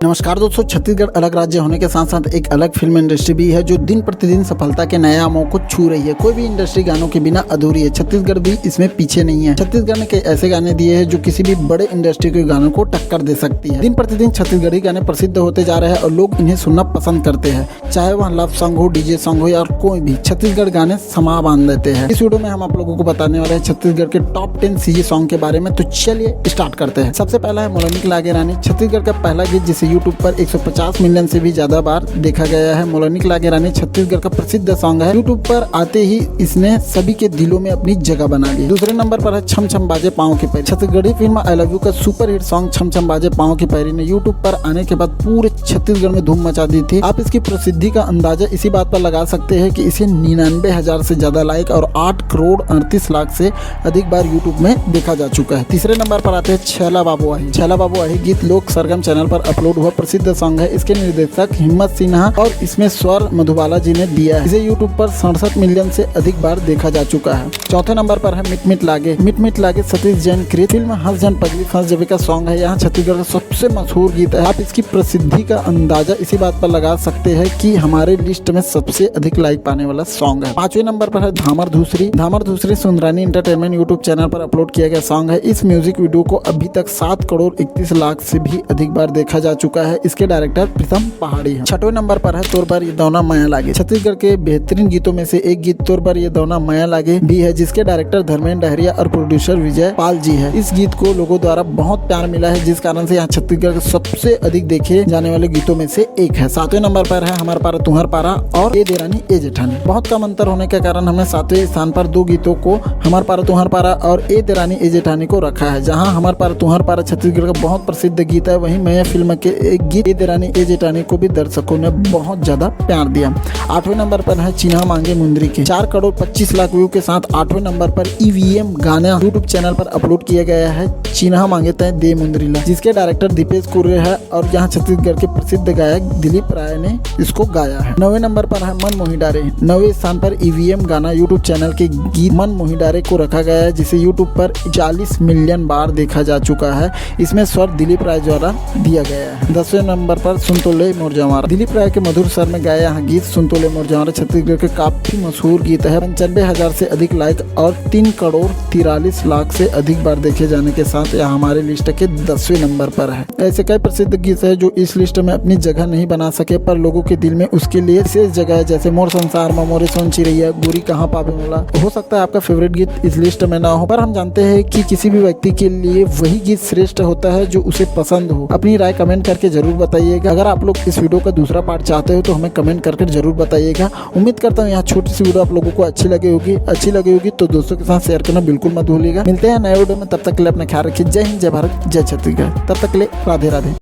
नमस्कार दोस्तों, छत्तीसगढ़ अलग राज्य होने के साथ साथ एक अलग फिल्म इंडस्ट्री भी है जो दिन प्रतिदिन सफलता के नए आयामों को छू रही है। कोई भी इंडस्ट्री गानों के बिना अधूरी है, छत्तीसगढ़ भी इसमें पीछे नहीं है। छत्तीसगढ़ ने कई ऐसे गाने दिए हैं जो किसी भी बड़े इंडस्ट्री के गानों को टक्कर दे सकती है। दिन प्रतिदिन छत्तीसगढ़ी गाने प्रसिद्ध होते जा रहे हैं और लोग इन्हें सुनना पसंद करते हैं, चाहे वह लव सॉन्ग हो, डीजे सॉन्ग हो या कोई भी, छत्तीसगढ़ गाने समा बांध देते हैं। इस वीडियो में हम आप लोगों को बताने वाले हैं छत्तीसगढ़ के टॉप 10 सीजी सॉन्ग के बारे में। तो चलिए स्टार्ट करते हैं। सबसे पहला है मोलनिक लागे रानी, छत्तीसगढ़ का पहला गीत जिसे यूट्यूब पर 150 मिलियन से भी ज्यादा बार देखा गया है। मोलनिक लागे रानी छत्तीसगढ़ का प्रसिद्ध सॉन्ग है। यूट्यूब पर आते ही इसने सभी के दिलों में अपनी जगह बना ली। दूसरे नंबर पर है छम छम बाजे पाँव की पैरी, Chhattisgarhi film I love you का सुपर हिट सॉन्ग छम छम बाजे पाँव की पैरी ने यूट्यूब पर आने के बाद पूरे छत्तीसगढ़ में धूम मचा दी थी। आप इसकी प्रसिद्धि का अंदाजा इसी बात पर लगा सकते हैं कि इसे 99,000 से ज्यादा लाइक और 8 करोड़ 38 लाख से अधिक बार यूट्यूब में देखा जा चुका है। तीसरे नंबर पर आते हैं छैला बाबू आही। छैला बाबू आही गीत लोक सरगम चैनल पर अपलोड हुआ प्रसिद्ध सॉन्ग है। इसके निर्देशक हिम्मत सिन्हा और इसमें स्वर मधुबाला जी ने दिया है। इसे यूट्यूब पर 67 मिलियन से अधिक बार देखा जा चुका है। चौथे नंबर पर है मिट मिट लागे। मिट मिट लागे सतीश जैन कृत फिल्म हंस जन पगली फंस जबे का सॉन्ग है। यहाँ छत्तीसगढ़ का सबसे मशहूर गीत है। आप इसकी प्रसिद्धि का अंदाजा इसी बात पर लगा सकते हैं कि हमारे लिस्ट में सबसे अधिक लाइक पाने वाला सॉन्ग है। पांचवें नंबर पर है धामर धूसरी। धामर धूसरी सुंदरानी एंटरटेनमेंट यूट्यूब चैनल पर अपलोड किया गया सॉन्ग है। इस म्यूजिक वीडियो को अभी तक 7 करोड़ 31 लाख से भी अधिक बार देखा जा चुका है। इसके डायरेक्टर प्रीतम पहाड़ी है। छठवें नंबर पर है तोर बार ये दौना माया लागे। छत्तीसगढ़ के बेहतरीन गीतों में से एक गीत तोर बार ये दौना माया लागे भी है, जिसके डायरेक्टर धर्मेंद्र डहरिया और प्रोड्यूसर विजय पाल जी है। इस गीत को लोगों द्वारा बहुत प्यार मिला है, जिस कारण से यहाँ छत्तीसगढ़ के सबसे अधिक देखे जाने वाले गीतों में से एक है। सातवें नंबर पर है हमार पारा तुहर पारा और ए देरानी ए जेठानी। बहुत कम अंतर होने के कारण हमने 7वें स्थान पर दो गीतों को हमार पारा तुहर पारा और ए देरानी ए जेठानी को रखा है। जहाँ हमार पारा तुहर पारा छत्तीसगढ़ का बहुत प्रसिद्ध गीत है, वहीं मैं फिल्म के एक गीत ए देरानी ए जेठानी को भी दर्शकों ने बहुत ज्यादा प्यार दिया। 8वें नंबर पर है चिन्हा मांगे मुंदरी के। 4 करोड़ 25 लाख व्यू के साथ 8वें नंबर पर ईवीएम गाना यूट्यूब चैनल पर अपलोड किया गया है। चिन्हा मांगे तय दे मुंदरीला, जिसके डायरेक्टर दीपेश कुर्रे है और यहाँ छत्तीसगढ़ के प्रसिद्ध गायक दिलीप राय ने इसको गाया है। 9वें नंबर पर है मन मोही डारे। 9वें स्थान पर ईवीएम गाना यूट्यूब चैनल के गीत मन मोही डारे को रखा गया है, जिसे यूट्यूब पर 40 मिलियन बार देखा जा चुका है। इसमें स्वर दिलीप राय द्वारा दिया गया है। 10वें नंबर पर सुन तो ले मोर जवारा। दिलीप राय के मधुर स्वर में गाया यह गीत सुन तो ले मोर जवारा छत्तीसगढ़ के काफी मशहूर गीत है। 95,000 से अधिक लाइक और 3 करोड़ 43 लाख से अधिक बार देखे जाने के साथ यह हमारे लिस्ट के 10वें नंबर पर है। ऐसे कई प्रसिद्ध गीत है जो इस लिस्ट में अपनी जगह नहीं बना सके, पर लोगों के दिल में उसके लिए विशेष जगह है, जैसे मोर संसार में मोरे सोन चिरैया गोरी कहाँ पावे मोला। हो सकता है आपका फेवरेट गीत इस लिस्ट में ना हो, पर हम जानते हैं कि किसी भी व्यक्ति के लिए वही गीत श्रेष्ठ होता है जो उसे पसंद हो। अपनी राय कमेंट करके जरूर बताइएगा। अगर आप लोग इस वीडियो का दूसरा पार्ट चाहते हो तो हमें कमेंट करके जरूर बताइएगा। उम्मीद करता हूँ यहाँ छोटी सी वीडियो आप लोगों को अच्छी लगी होगी तो दोस्तों के साथ शेयर करना बिल्कुल मत भूलिएगा। मिलते हैं नए वीडियो में, तब तक के लिए अपना ख्याल रखिए। जय हिंद, जय भारत, जय छत्तीसगढ़। तब तक के लिए राधे राधे।